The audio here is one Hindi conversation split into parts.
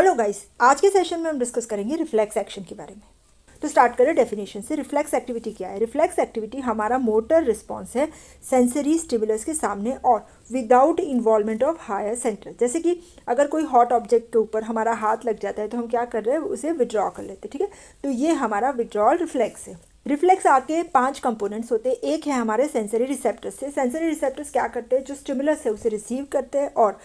हेलो गाइस, आज के सेशन में हम डिस्कस करेंगे रिफ्लेक्स एक्शन के बारे में। तो स्टार्ट करें डेफिनेशन से। रिफ्लेक्स एक्टिविटी क्या है? रिफ्लेक्स एक्टिविटी हमारा मोटर रिस्पॉन्स है सेंसरी स्टिमुलस के सामने और without involvement of higher centre. जैसे कि अगर कोई हॉट ऑब्जेक्ट के ऊपर हमारा हाथ लग जाता है तो हम क्या कर रहे हैं, उसे विड्रॉ कर लेते हैं। ठीक है, तो ये हमारा विड्रॉल रिफ्लेक्स है। रिफ्लेक्स आके 5 कंपोनेंट्स होते हैं। एक है हमारे सेंसरी रिसेप्टर्स से। सेंसरी रिसेप्टर्स क्या करते हैं, जो स्टिमुलस है उसे रिसीव करते हैं और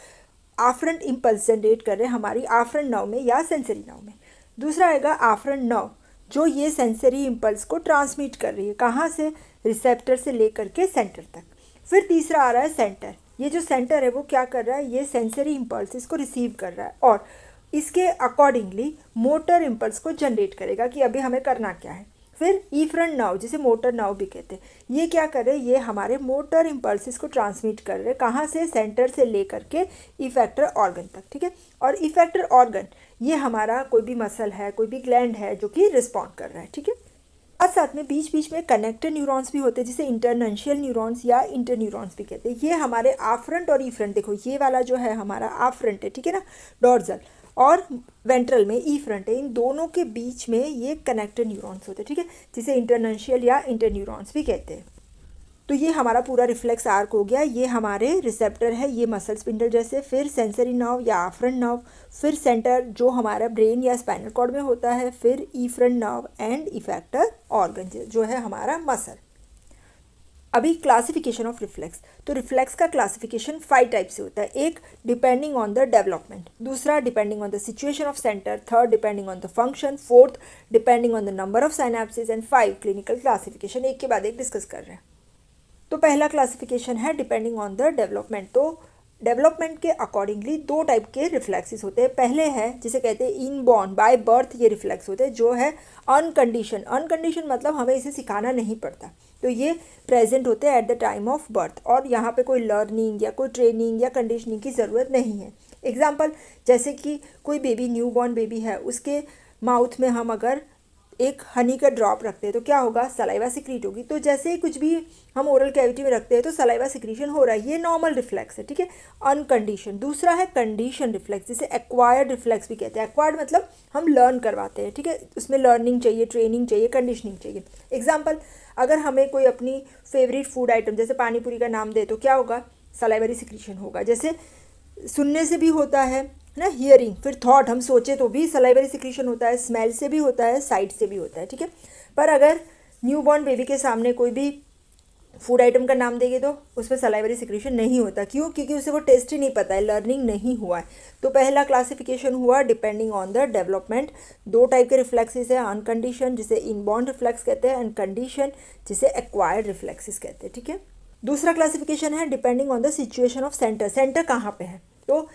आफ्रंट इम्पल्स जनरेट कर रहे हैं हमारी आफ्रंट नर्व में या सेंसरी नर्व में। दूसरा आएगा आफ्रंट नर्व, जो ये सेंसरी इम्पल्स को ट्रांसमिट कर रही है, कहाँ से, रिसेप्टर से लेकर के सेंटर तक। फिर तीसरा आ रहा है सेंटर। ये जो सेंटर है वो क्या कर रहा है, ये सेंसरी इम्पल्स को रिसीव कर रहा है और इसके अकॉर्डिंगली मोटर इम्पल्स को जनरेट करेगा कि अभी हमें करना क्या है। फिर इफ्रंट नर्व, जिसे मोटर नर्व भी कहते हैं, ये क्या कर रहे हैं, ये हमारे मोटर इम्पल्सिस को ट्रांसमिट कर रहे हैं, कहाँ से, सेंटर से लेकर के इफेक्टर ऑर्गन तक। ठीक है, और इफेक्टर ऑर्गन ये हमारा कोई भी मसल है, कोई भी ग्लैंड है जो कि रिस्पॉन्ड कर रहा है। ठीक है, साथ साथ में बीच बीच में कनेक्टर न्यूरॉन्स भी होते हैं, जिसे इंटरनशियल न्यूरॉन्स या इंटरन्यूरॉन्स भी कहते हैं। ये हमारे आफ्रंट और इफ्रंट, देखो ये वाला जो है हमारा आफ्रंट है, ठीक है ना, डॉर्सल, और वेंट्रल में ई फ्रंट है। इन दोनों के बीच में ये कनेक्टर न्यूरॉन्स होते हैं, ठीक है, जिसे इंटरनशियल या इंटरन्यूरॉन्स भी कहते हैं। तो ये हमारा पूरा रिफ्लेक्स आर्क हो गया। ये हमारे रिसेप्टर है, ये मसल स्पिंडल जैसे, फिर सेंसरी नर्व या आफ्रंट नर्व, फिर सेंटर जो हमारा ब्रेन या स्पाइनल कॉर्ड में होता है, फिर efferent nerve and effector organ जो है हमारा मसल। अभी क्लासिफिकेशन ऑफ रिफ्लेक्स। तो रिफ्लेक्स का क्लासिफिकेशन 5 टाइप से होता है। एक डिपेंडिंग ऑन द डेवलपमेंट, दूसरा depending on the situation of centre, third depending on the function, fourth depending on the number of synapsis and 5 clinical classification. एक के बाद एक डिस्कस कर रहे हैं। तो पहला क्लासिफिकेशन है डिपेंडिंग ऑन द डेवलपमेंट। तो डेवलपमेंट के अकॉर्डिंगली 2 टाइप के रिफ्लेक्सेस होते हैं। पहले है जिसे कहते हैं इनबॉर्न, बाय बर्थ ये रिफ्लेक्स होते हैं, जो है अनकंडीशन। अनकंडीशन मतलब हमें इसे सिखाना नहीं पड़ता, तो ये प्रेजेंट होते हैं at the time of birth और यहाँ पे कोई लर्निंग या कोई ट्रेनिंग या कंडीशनिंग की ज़रूरत नहीं है। एग्जाम्पल, जैसे कि कोई बेबी, न्यू बॉर्न बेबी है, उसके माउथ में हम अगर एक हनी का ड्रॉप रखते हैं तो क्या होगा, सलाइवा सिक्रीट होगी। तो जैसे ही कुछ भी हम ओरल कैविटी में रखते हैं तो सलाइवा सिक्रीशन हो रहा है, ये नॉर्मल रिफ्लेक्स है। ठीक है, अनकंडीशन। दूसरा है कंडीशन रिफ्लेक्स, जिसे एक्वायर्ड रिफ्लेक्स भी कहते हैं। एक्वायर्ड मतलब हम लर्न करवाते हैं, ठीक है, उसमें लर्निंग चाहिए, ट्रेनिंग चाहिए, कंडीशनिंग चाहिए। एग्जाम्पल, अगर हमें कोई अपनी फेवरेट फूड आइटम जैसे पानी पूरी का नाम दे तो क्या होगा, सलाइवरी सिक्रीशन होगा। जैसे सुनने से भी होता है ना, हियरिंग, फिर थॉट, हम सोचे तो भी सलाइवरी सिक्रीशन होता है, स्मेल से भी होता है, साइट से भी होता है। ठीक है, पर अगर न्यू बॉर्न बेबी के सामने कोई भी फूड आइटम का नाम देंगे तो उसमें सलाइवरी सिक्रीशन नहीं होता। क्यों? क्योंकि उसे वो टेस्ट ही नहीं पता है, लर्निंग नहीं हुआ है। तो पहला क्लासिफिकेशन हुआ depending on the development. 2 type के रिफ्लेक्सेस है, अनकंडीशन जिसे इनबॉर्न रिफ्लेक्स कहते हैं, एंड कंडीशन जिसे एक्वायर्ड रिफ्लेक्सेस कहते हैं। ठीक है, दूसरा क्लासिफिकेशन है depending on the situation of centre. Centre कहाँ पे है, तो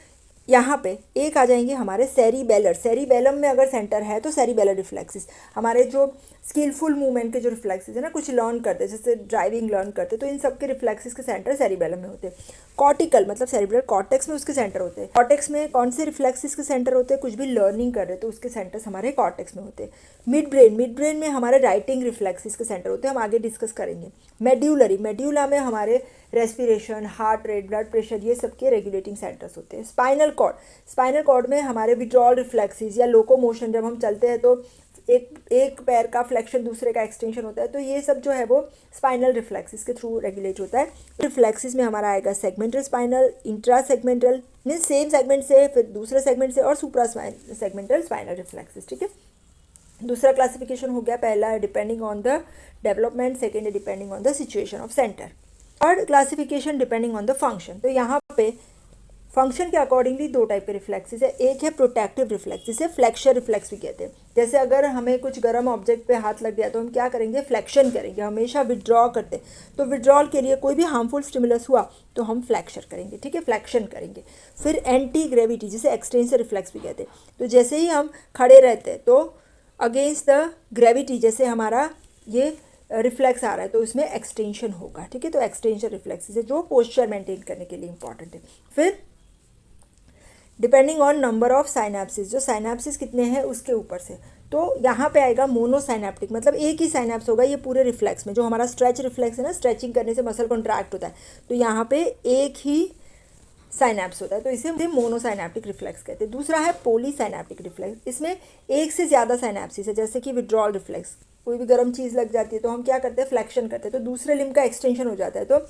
यहाँ पे एक आ जाएंगे हमारे सेरिबेलर। सेरिबेलम में अगर सेंटर है तो सेरिबेलर रिफ्लेक्सेस, हमारे जो स्किलफुल मूवमेंट के जो रिफ्लेक्सेस है ना, कुछ लर्न करते हैं जैसे ड्राइविंग लर्न करते हैं, तो इन सब के रिफ्लेक्सेस के सेंटर सेरिबेलम में होते हैं। कॉर्टिकल मतलब सेरिब्रल कॉर्टेक्स में उसके सेंटर होते हैं। कॉर्टेक्स में कौन से रिफ्लेक्सेस के सेंटर होते हैं, कुछ भी लर्निंग कर रहे हैं तो उसके सेंटर्स हमारे कॉर्टेक्स में होते हैं। मिड ब्रेन में हमारे राइटिंग रिफ्लेक्सेस के सेंटर होते हैं, हम आगे डिस्कस करेंगे। मेड्यूलरी, मेड्यूला में हमारे respiration, heart rate, blood pressure, ये सब के रेगुलेटिंग सेंटर्स होते हैं। स्पाइनल कॉर्ड में हमारे विड्रॉल रिफ्लेक्सेस या लोकोमोशन, जब हम चलते हैं तो एक पैर का फ्लेक्शन दूसरे का एक्सटेंशन होता है, तो ये सब जो है वो स्पाइनल रिफ्लेक्सेस के थ्रू रेगुलेट होता है। रिफ्लेक्सेस में हमारा आएगा segmental spinal, intra segmental means same segment से, फिर दूसरे सेगमेंट से, और सुप्रा सेगमेंटल स्पाइनल रिफ्लेक्सेस। ठीक है, दूसरा क्लासिफिकेशन हो गया। पहला है depending on the development, second है depending on the situation of centre, third classification depending on the function. तो यहाँ पे फंक्शन के अकॉर्डिंगली 2 टाइप के रिफ्लेक्सेस है। एक है प्रोटेक्टिव रिफ्लेक्स, जिसे फ्लेक्शन रिफ्लेक्स भी कहते हैं। जैसे अगर हमें कुछ गर्म ऑब्जेक्ट पे हाथ लग गया तो हम क्या करेंगे, फ्लेक्शन करेंगे, हमेशा विड्रॉ करते हैं। तो विड्रॉल के लिए कोई भी हार्मफुल स्टिमुलस हुआ तो हम फ्लेक्शन करेंगे, ठीक है, फ्लेक्शन करेंगे। फिर एंटी ग्रेविटी, जिसे एक्सटेंसर रिफ्लेक्स भी कहते हैं। तो जैसे ही हम खड़े रहते हैं तो अगेंस्ट द ग्रेविटी, जैसे हमारा ये रिफ्लेक्स आ रहा है तो उसमें एक्सटेंशन होगा। ठीक है, तो एक्सटेंशन रिफ्लेक्स है जो पोस्चर मेंटेन करने के लिए इंपॉर्टेंट है। फिर depending on number of synapsis, जो साइनेप्सिस कितने हैं उसके ऊपर से, तो यहाँ पे आएगा मोनोसाइनेप्टिक, मतलब एक ही साइनेप्स होगा ये पूरे रिफ्लेक्स में। जो हमारा स्ट्रेच रिफ्लेक्स है ना, स्ट्रेचिंग करने से मसल कॉन्ट्रैक्ट होता है, तो यहाँ पे एक ही साइनैप्स होता है, तो इसे मोनोसाइनैप्टिक रिफ्लेक्स कहते हैं। दूसरा है पॉलीसाइनैप्टिक रिफ्लेक्स, इसमें एक से ज़्यादा साइनैप्सिस है, जैसे कि विड्रॉल रिफ्लेक्स, कोई भी गर्म चीज़ लग जाती है तो हम क्या करते हैं, फ्लेक्शन करते हैं, तो दूसरे लिम्ब का एक्सटेंशन हो जाता है, तो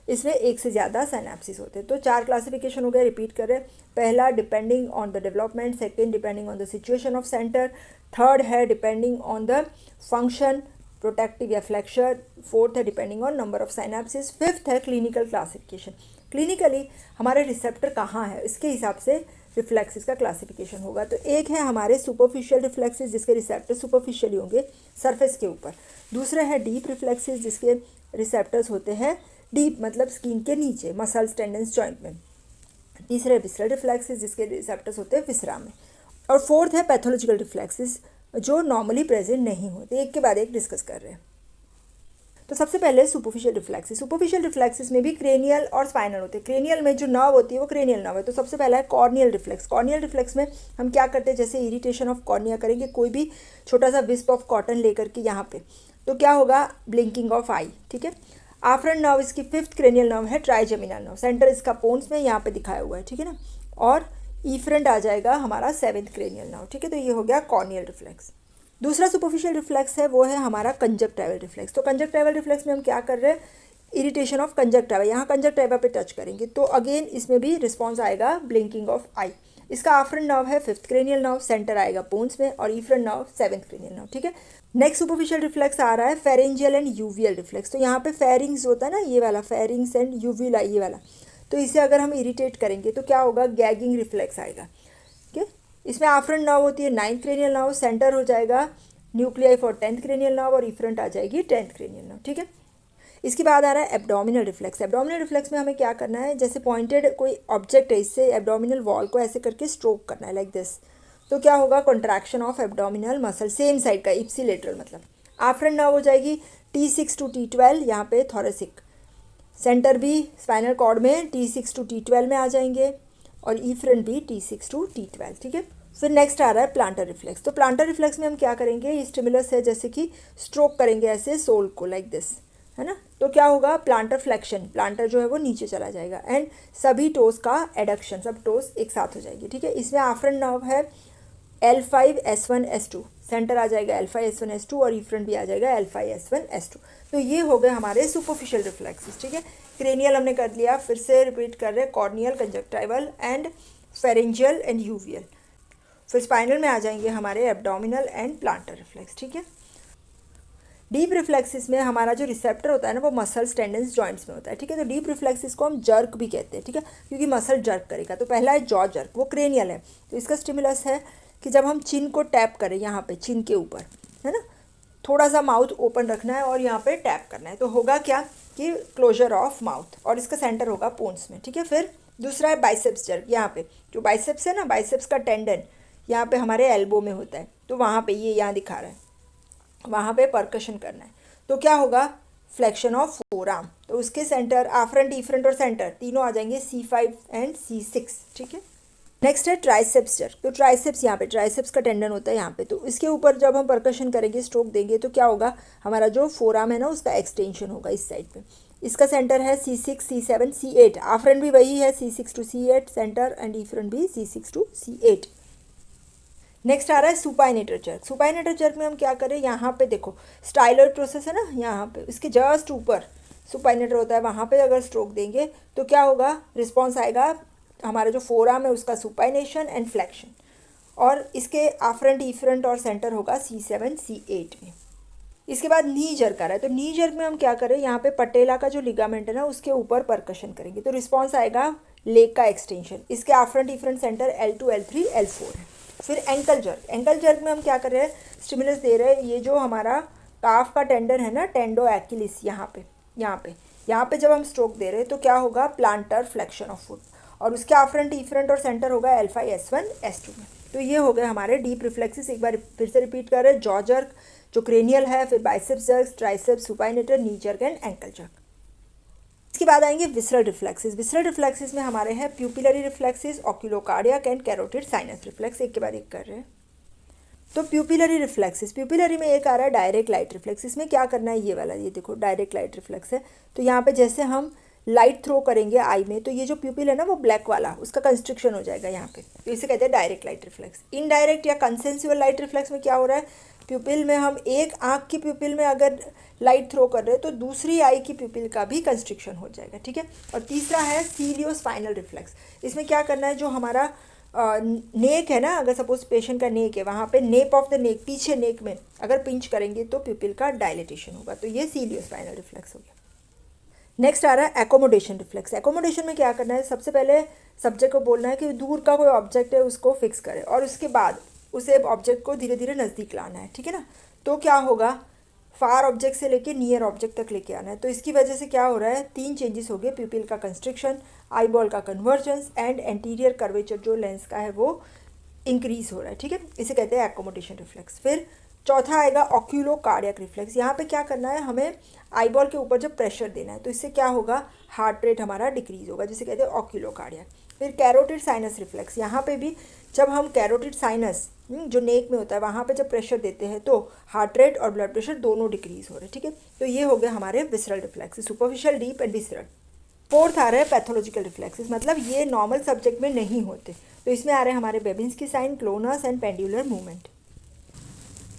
इसमें एक से ज़्यादा साइनैप्सिस होते हैं। तो 4 क्लासिफिकेशन हो गए, रिपीट कर रहे हैं। पहला depending on the development, second depending on the situation of centre, third है depending on the function protective या फ्लेक्चर, फोर्थ है depending on number of synapses, fifth है क्लिनिकल क्लासिफिकेशन। क्लिनिकली हमारे रिसेप्टर कहाँ है इसके हिसाब से रिफ्लेक्सिस का क्लासिफिकेशन होगा। तो एक है हमारे सुपरफिशियल रिफ्लेक्सिस जिसके रिसेप्टर सुपरफिशियली होंगे सरफेस के ऊपर। दूसरे है डीप रिफ्लेक्सिस जिसके रिसेप्टर्स होते हैं डीप मतलब स्किन के नीचे, मसल्स, टेंडन्स, जॉइंट में। तीसरे विसरल रिफ्लेक्सिस जिसके रिसेप्टर्स होते हैं विसरा में। और फोर्थ है पैथोलॉजिकल रिफ्लेक्सिस जो नॉर्मली प्रेजेंट नहीं होते। एक के बाद एक डिस्कस कर रहे हैं। तो सबसे पहले सुपरफिशियल रिफ्लेक्सिस। सुपरफिशियल रिफ्लेक्सिस में भी क्रेनियल और स्पाइनल होते हैं। क्रेनियल में जो नर्व होती है वो क्रेनियल नर्व है। तो सबसे पहला है कॉर्नियल रिफ्लेक्स। कॉर्नियल रिफ्लेक्स में हम क्या करते हैं, जैसे इरिटेशन ऑफ कॉर्निया करेंगे, कोई भी छोटा सा विस्प ऑफ कॉटन लेकर के यहाँ पे, तो क्या होगा, ब्लिंकिंग ऑफ आई, ठीक है। आफ्रंट नर्व इसकी फिफ्थ क्रेनियल नर्व है, ट्राइजेमिनल नर्व, सेंटर इसका पोन्स में यहाँ पे दिखाया हुआ है, ठीक है ना। और ईफ्रंट आ जाएगा हमारा सेवेंथ क्रेनियल नर्व, ठीक है। तो ये हो गया कॉर्नियल रिफ्लेक्स। दूसरा सुपरफिशियल रिफ्लेक्स है वो है हमारा कंजक्टिवल रिफ्लेक्स। तो कंजक्टिवल रिफ्लेक्स में हम क्या कर रहे हैं, इरिटेशन ऑफ कंजक्टिवा, यहाँ कंजक्टिवा पे टच करेंगे तो अगेन इसमें भी रिस्पॉन्स आएगा ब्लिंकिंग ऑफ आई। इसका आफ्रंट नर्व है फिफ्थ क्रेनियल नर्व, सेंटर आएगा पोन्स में, और ईफ्रंट नर्व सेवेंथ क्रेनियल नर्व, ठीक है। नेक्स्ट सुपरफिशियल रिफ्लेक्स आ रहा है फेरेंजियल एंड यूवियल रिफ्लेक्स। तो यहाँ पे फेरिंग्स होता है ना, ये वाला फेरिंग्स एंड यूविला, ये वाला, तो इसे अगर हम इरिटेट करेंगे तो क्या होगा, गैगिंग रिफ्लेक्स आएगा, ठीक है। इसमें आफ्रंट नर्व होती है नाइन्थ क्रेनियल नर्व, सेंटर हो जाएगा nuclei for 10th cranial nerve, और इफ्रंट आ जाएगी 10th क्रेनियल नर्व, ठीक है। इसके बाद आ रहा है एब्डोमिनल रिफ्लेक्स। एब्डोमिनल रिफ्लेक्स में हमें क्या करना है, जैसे पॉइंटेड कोई ऑब्जेक्ट है, इससे एब्डोमिनल वॉल को ऐसे करके स्ट्रोक करना है लाइक दिस, तो क्या होगा, contraction of abdominal muscle, same side का, इप्सिलेटरल मतलब। आफ्रंट नर्व हो जाएगी T6 to T12, यहाँ पे थोरेसिक, सेंटर भी स्पाइनल कॉर्ड में T6 to T12 में आ जाएंगे, और ईफ्रंट भी T6 to T12, ठीक है। फिर नेक्स्ट आ रहा है प्लांटर रिफ्लेक्स। तो प्लांटर रिफ्लेक्स में हम क्या करेंगे, ये स्टिमुलस है, जैसे कि स्ट्रोक करेंगे ऐसे सोल को लाइक दिस, है ना, तो क्या होगा, प्लांटर फ्लेक्शन, प्लांटर जो है वो नीचे चला जाएगा, एंड सभी टोस का एडक्शन, सब टोस एक साथ हो जाएगी, ठीक है। इसमें आफ्रंट नर्व है L5S1S2, सेंटर आ जाएगा L5S1S2, और ईफ्रंट भी आ जाएगा L5S1S2। तो ये हो गए हमारे सुपरफिशियल रिफ्लेक्सेस, ठीक है। क्रेनियल हमने कर लिया, फिर से रिपीट कर रहे हैं, corneal, conjunctival and pharyngeal and uveal. फिर स्पाइनल में आ जाएंगे हमारे एब्डोमिनल एंड प्लांटर रिफ्लेक्स, ठीक है। डीप रिफ्लेक्सिस में हमारा जो रिसेप्टर होता है ना वो मसल्स, टेंडन्स, जॉइंट्स में होता है, ठीक है। तो डीप रिफ्लेक्सिस को हम जर्क भी कहते हैं, ठीक है, क्योंकि मसल जर्क करेगा। तो पहला है जॉ जर्क, वो क्रेनियल है। तो इसका स्टिमुलस है कि जब हम चिन को टैप करें, यहाँ पे चिन के ऊपर, है ना, थोड़ा सा माउथ ओपन रखना है और यहाँ पे टैप करना है, तो होगा क्या कि क्लोजर ऑफ माउथ, और इसका सेंटर होगा पोन्स में, ठीक है। फिर दूसरा है बाइसेप्स जर्क। यहाँ पे जो बाइसेप्स है ना, बाइसेप्स का टेंडन यहाँ पे हमारे एल्बो में होता है, तो वहाँ पे ये यहाँ दिखा रहा है, वहाँ पे परकशन करना है, तो क्या होगा, फ्लेक्शन ऑफ फोरआर्म। तो उसके सेंटर, आफ्रंट, ईफ्रंट और सेंटर तीनों आ जाएंगे C5 एंड C6, ठीक है। नेक्स्ट है ट्राइसेप्स जर्क। तो ट्राइसेप्स, यहाँ पे ट्राइसेप्स का टेंडन होता है यहाँ पे, तो इसके ऊपर जब हम परकशन करेंगे, स्ट्रोक देंगे, तो क्या होगा, हमारा जो फोरआर्म है ना उसका एक्सटेंशन होगा इस साइड पे। इसका सेंटर है C6, C7, C8, आफ्रंट भी वही है C6 to C8 centre, and ईफ्रंट भी C6 to C8। नेक्स्ट आ रहा है सुपाइनेटर जर्क। सुपाइनेटर जर्क में हम क्या करें, यहाँ पे देखो स्टाइलर प्रोसेस है ना, यहाँ पे इसके जस्ट ऊपर सुपाइनेटर होता है, वहाँ पे अगर स्ट्रोक देंगे तो क्या होगा, रिस्पॉन्स आएगा, हमारा जो फोरआर्म है उसका सुपाइनेशन एंड फ्लेक्शन, और इसके आफ्रंट, ईफ्रंट और सेंटर होगा C7, C8 में। इसके बाद नी जर्क आ रहा है। तो नी जर्क में हम क्या करें, यहाँ पे पटेला का जो लिगामेंट है ना उसके ऊपर परकशन करेंगे, तो रिस्पॉन्स आएगा लेग का एक्सटेंशन। इसके आफ्रंट, ईफ्रंट, सेंटर L2, L3, L4 है। फिर एंकल जर्क। एंकल जर्क में हम क्या कर रहे हैं, स्टिमुलस दे रहे हैं, ये जो हमारा काफ का टेंडन है ना, टेंडो एक्किलिस, यहाँ पे जब हम स्ट्रोक दे रहे हैं तो क्या होगा, प्लांटर फ्लेक्शन ऑफ फुट, और उसके आफ्रंट, ईफ्रंट और सेंटर होगा L5S1S2 में। तो ये हो गए हमारे डीप रिफ्लेक्सिस। एक बार फिर से रिपीट कर रहे हैं, जॉ जर्क जो क्रेनियल है, फिर biceps jerk, triceps, supinator, knee jerk and ankle jerk. इसके बाद आएंगे विसरल रिफ्लेक्सिस। विसरल रिफ्लेक्सिस में हमारे हैं pupillary reflexes, oculocardiac and carotid sinus reflex. एक के बाद एक कर रहे हैं। तो प्यूपिलरी रिफ्लेक्सिस, प्यूपिलरी में एक आ रहा है डायरेक्ट लाइट रिफ्लेक्स। इसमें क्या करना है, ये वाला, ये देखो डायरेक्ट लाइट रिफ्लेक्स है। तो यहाँ पे जैसे हम लाइट थ्रो करेंगे आई में तो ये जो प्यूपिल है ना वो ब्लैक वाला उसका कंस्ट्रिक्शन हो जाएगा यहाँ पे, तो इसे कहते हैं डायरेक्ट लाइट रिफ्लेक्स। इनडायरेक्ट या कंसेंसुअल लाइट रिफ्लेक्स में क्या हो रहा है, प्यूपिल में हम एक आँख की प्यूपिल में अगर लाइट थ्रो कर रहे हैं तो दूसरी आई की प्यूपिल का भी कंस्ट्रिक्शन हो जाएगा, ठीक है। और तीसरा है सीलियोस्पाइनल रिफ्लेक्स। इसमें क्या करना है, जो हमारा नेक है ना, अगर सपोज पेशेंट का नेक है वहाँ पे नेप ऑफ द नेक, पीछे नेक में अगर पिंच करेंगे तो प्यूपिल का डायलेटेशन होगा, तो ये सीलियोस्पाइनल रिफ्लेक्स हो गया। नेक्स्ट आ रहा है एकोमोडेशन रिफ्लेक्स। एकोमोडेशन में क्या करना है, सबसे पहले सब्जेक्ट को बोलना है कि दूर का कोई ऑब्जेक्ट है उसको फिक्स करे और उसके बाद उसे ऑब्जेक्ट को धीरे धीरे नज़दीक लाना है, ठीक है ना। तो क्या होगा, फार ऑब्जेक्ट से लेके नियर ऑब्जेक्ट तक लेके आना है। तो इसकी वजह से क्या हो रहा है, 3 चेंजेस हो गए, प्यूपिल का कंस्ट्रिक्शन, आईबॉल का कन्वर्जेंस एंड एंटीरियर कर्वेचर जो लेंस का है वो इंक्रीज हो रहा है, ठीक है। इसे कहते हैं एकोमोडेशन रिफ्लेक्स। फिर चौथा आएगा ऑक्यूलो कार्डियक रिफ्लेक्स। यहाँ पे क्या करना है, हमें आईबॉल के ऊपर जब प्रेशर देना है तो इससे क्या होगा, हार्ट रेट हमारा डिक्रीज होगा, जिसे कहते हैं ऑक्यूलो कार्डियक। फिर कैरोटिड साइनस रिफ्लेक्स। यहाँ पे भी जब हम कैरोटिड साइनस जो नेक में होता है वहाँ पे जब प्रेशर देते हैं तो हार्ट रेट और ब्लड प्रेशर दोनों डिक्रीज हो रहे हैं, ठीक है। तो ये हो गया हमारे visceral reflex, superficial, deep and visceral. Fourth आ रहा है पैथोलॉजिकल रिफ्लेक्सेस, मतलब ये नॉर्मल सब्जेक्ट में नहीं होते। तो इसमें आ रहे हैं हमारे Babinski sign, clonus and pendular movement.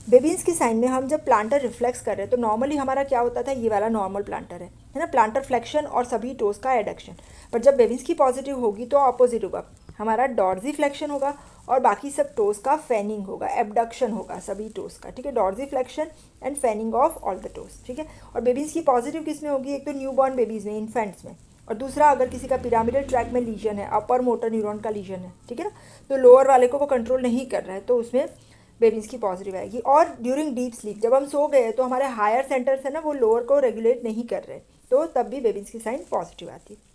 Babinski sign में हम जब प्लांटर रिफ्लेक्स कर रहे हैं तो नॉर्मली हमारा क्या होता था, ये वाला नॉर्मल प्लांटर है ना, प्लांटर फ्लेक्शन और सभी टोस का एडक्शन। पर जब बेबिंस्की पॉजिटिव होगी तो ऑपोजिट होगा, हमारा डॉर्जी फ्लेक्शन होगा और बाकी सब टोस का फैनिंग होगा, एबडक्शन होगा सभी टोस का, ठीक है। Dorsiflexion and fanning of all the toes, ठीक है। और बेबिंस्की पॉजिटिव किस में होगी, एक तो न्यूबॉर्न बेबीज़ में, इन्फेंट्स में, और दूसरा अगर किसी का पिरामिडल ट्रैक में लीजन है, अपर मोटर न्यूरॉन का लीजन है, ठीक है ना, तो लोअर वाले को वो कंट्रोल नहीं कर रहा है तो उसमें बेबिंस्की पॉजिटिव आएगी। और ड्यूरिंग डीप स्लीप जब हम सो गए तो हमारे हायर सेंटर्स है ना वो लोअर को रेगुलेट नहीं कर रहे, तो तब भी बेबिंस्की साइन पॉजिटिव आती है।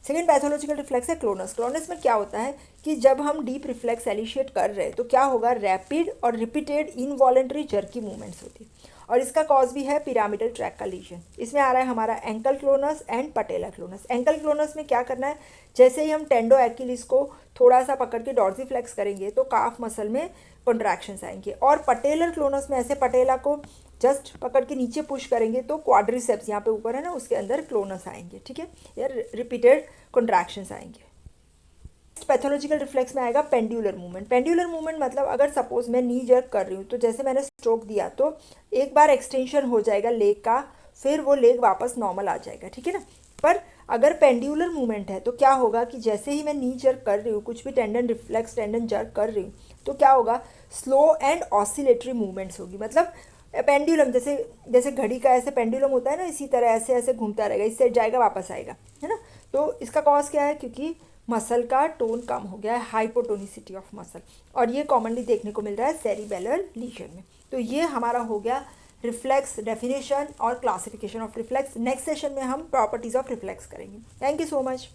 सेकेंड पैथोलॉजिकल रिफ्लेक्स है क्लोनस। क्लोनस में क्या होता है कि जब हम डीप रिफ्लेक्स एलिशिएट कर रहे हैं तो क्या होगा, रैपिड और रिपीटेड इनवॉलेंट्री जर्की मूवमेंट्स होती है और इसका कॉज भी है पिरामिडल ट्रैक का लीजन। इसमें आ रहा है हमारा ankle GLONASS and patella GLONASS. Ankle GLONASS में क्या करना है, जैसे ही हम टेंडो एक्यूलिस को थोड़ा सा पकड़ के डॉर्सीफ्लेक्स करेंगे तो काफ मसल में कॉन्ट्रैक्शंस आएंगे, और पटेलर क्लोनस में ऐसे पटेला को जस्ट पकड़ के नीचे पुश करेंगे तो क्वाड्रिसेप्स यहाँ पे ऊपर है ना उसके अंदर क्लोनस आएंगे, ठीक है, या रिपीटेड कॉन्ट्रैक्शंस आएंगे। पैथोलॉजिकल रिफ्लेक्स में आएगा पेंडुलर मूवमेंट। पेंडुलर मूवमेंट मतलब अगर सपोज मैं नी जर्क कर रही हूँ तो जैसे मैंने स्ट्रोक दिया तो एक बार एक्सटेंशन हो जाएगा लेग का, फिर वो लेग वापस नॉर्मल आ जाएगा, ठीक है ना। पर अगर पेंडुलर मूवमेंट है तो क्या होगा कि जैसे ही मैं नी जर्क कर रही हूँ, कुछ भी टेंडन रिफ्लेक्स टेंडन जर्क कर रही हूँ तो क्या होगा, स्लो एंड ऑसिलेटरी मूवमेंट्स होगी। मतलब पेंडुलम जैसे जैसे घड़ी का ऐसे पेंडुलम होता है ना, इसी तरह ऐसे ऐसे घूमता रहेगा, इससे जाएगा वापस आएगा, है ना। तो इसका कॉज क्या है, क्योंकि मसल का टोन कम हो गया है, हाइपोटोनिसिटी ऑफ मसल, और ये कॉमनली देखने को मिल रहा है सेरिबेलर लीजन में। तो ये हमारा हो गया रिफ्लेक्स डेफिनेशन और classification of reflex. Next session में हम प्रॉपर्टीज ऑफ रिफ्लेक्स करेंगे। Thank you so much.